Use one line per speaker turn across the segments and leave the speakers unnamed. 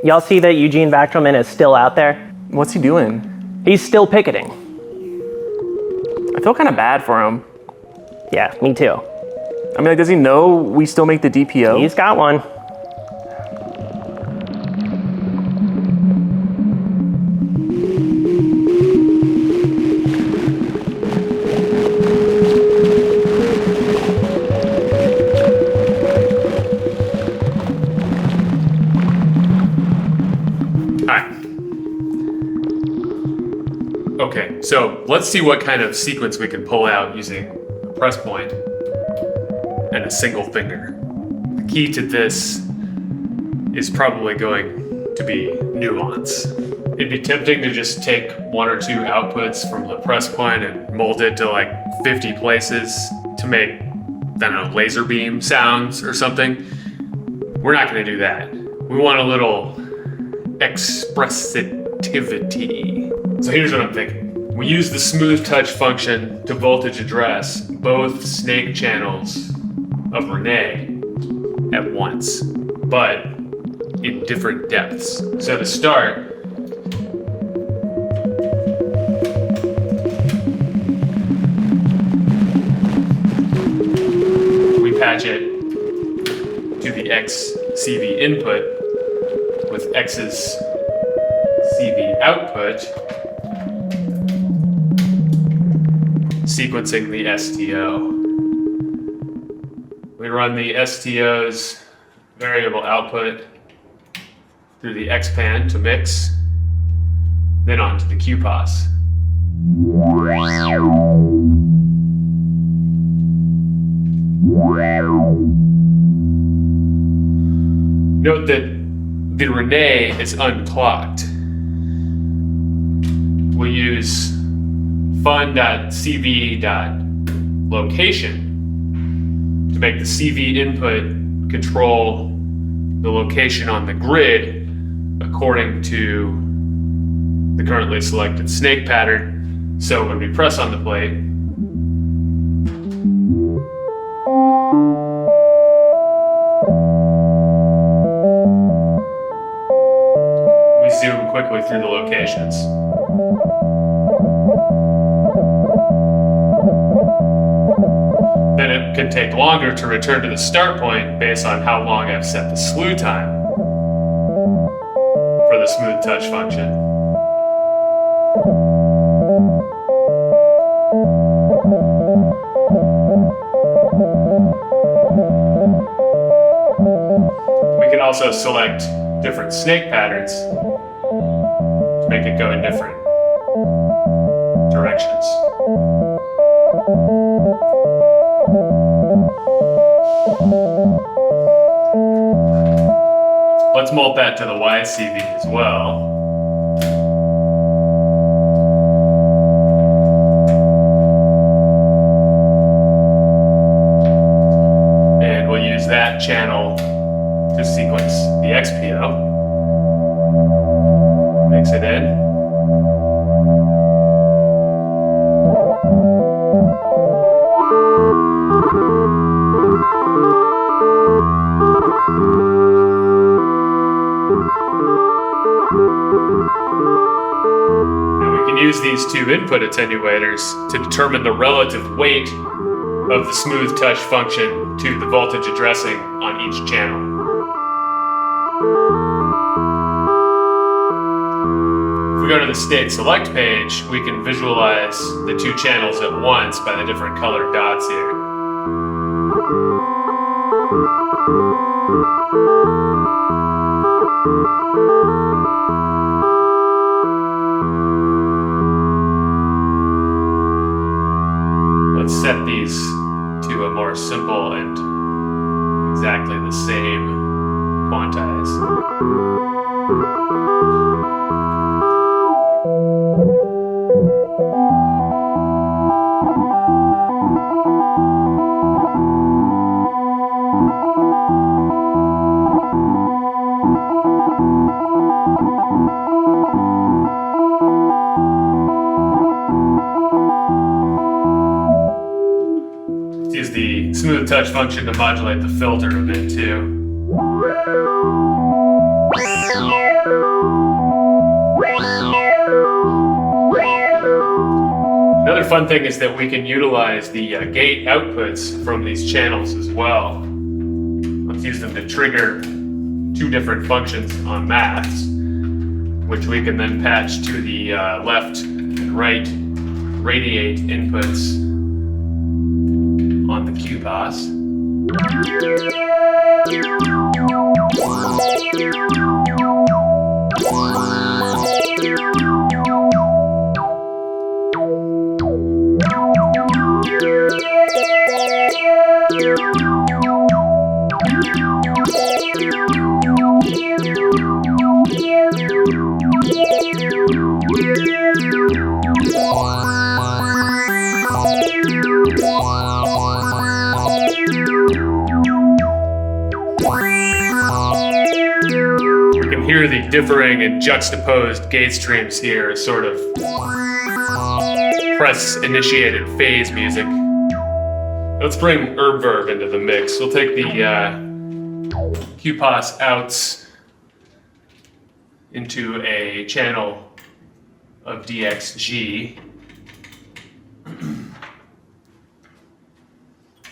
Y'all see that Eugene Vachelman is still out there?
What's he doing?
He's still picketing.
I feel kind of bad for him.
Yeah, me too.
I mean, like, does he know we still make the DPO?
He's got one.
Okay, so let's see what kind of sequence we can pull out using a press point and a single finger. The key to this is probably going to be nuance. It'd be tempting to just take one or two outputs from the press point and mold it to like 50 places to make, I don't know, laser beam sounds or something. We're not going to do that. We want a little expressivity. So here's what I'm thinking. We use the smooth touch function to voltage address both snake channels of Renee at once, but in different depths. So to start, we patch it to the X CV input with X's CV output, sequencing the STO. We run the STO's variable output through the XPan to mix, then onto the QPOS. Note that the Renee is unclocked. We'll use fun.cv.location to make the CV input control the location on the grid according to the currently selected snake pattern. So when we press on the plate, we zoom quickly through the locations. Then it can take longer to return to the start point based on how long I've set the slew time for the smooth touch function. We can also select different snake patterns to make it go in different directions. Let's mold that to the YCV as well. And we'll use that channel to sequence the XPO. Mix it in. And we can use these two input attenuators to determine the relative weight of the smooth touch function to the voltage addressing on each channel. If we go to the state select page, we can visualize the two channels at once by the different colored dots here. Let's set these to a more simple and exactly the same quantize. Use the smooth touch function to modulate the filter a bit too. Another fun thing is that we can utilize the gate outputs from these channels as well. Let's use them to trigger two different functions on maths, which we can then patch to the left and right radiate inputs on the QPOS. Hear the differing and juxtaposed gate streams here as sort of press-initiated phase music. Let's bring reverb into the mix. We'll take the QPOS outs into a channel of DXG.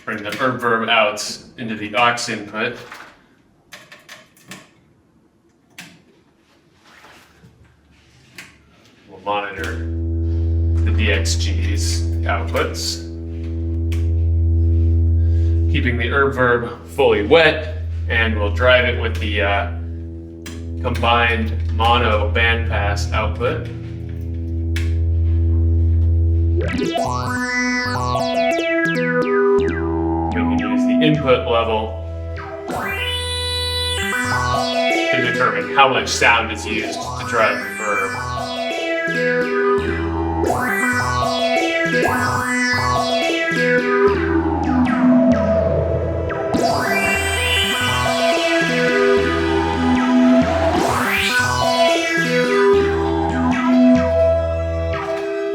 Bring the reverb outs into the aux input. Monitor the DXG's outputs. Keeping the reverb fully wet, and we'll drive it with the combined mono bandpass output. We can use the input level to determine how much sound is used to drive reverb.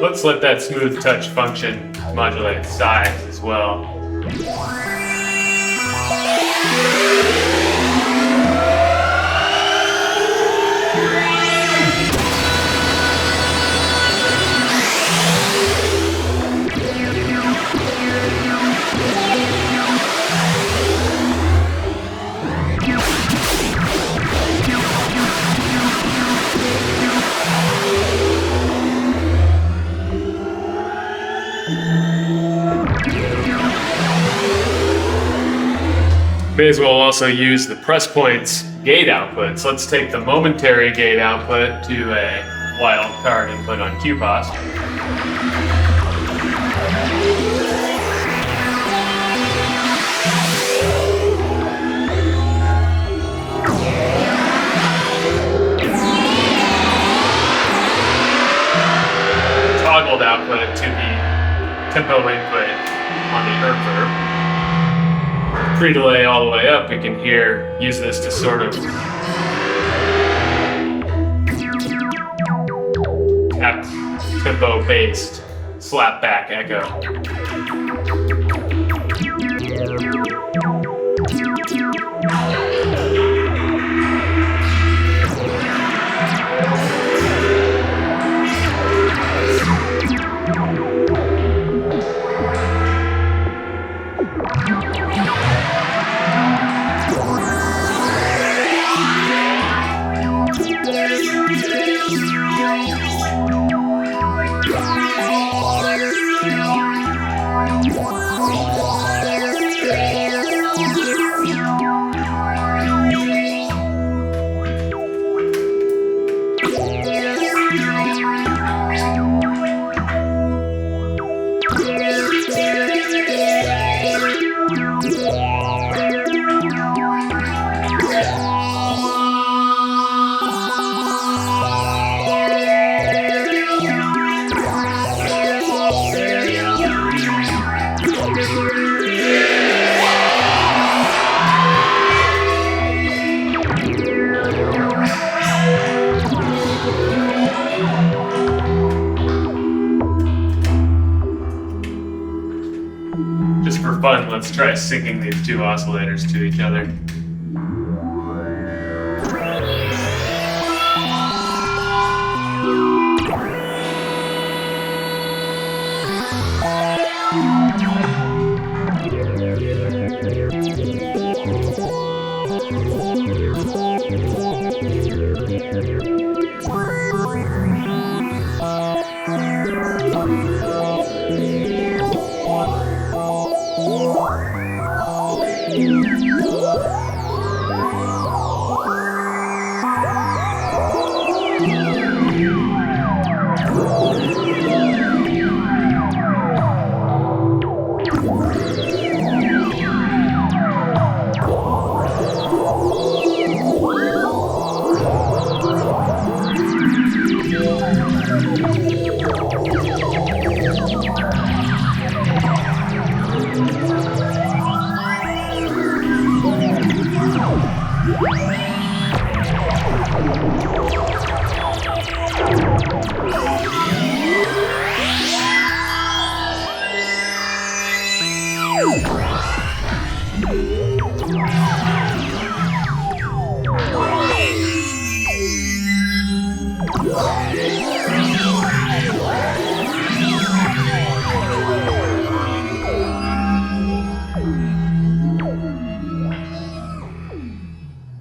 Let's let that smooth touch function modulate size as well. May as well also use the PrssPnt's gate outputs. Let's take the momentary gate output to a wildcard input on QPOS. Toggled output to the tempo input on the reverb. Pre-delay all the way up, we can use this to sort of tap tempo-based slapback echo. Just for fun, let's try syncing these two oscillators to each other.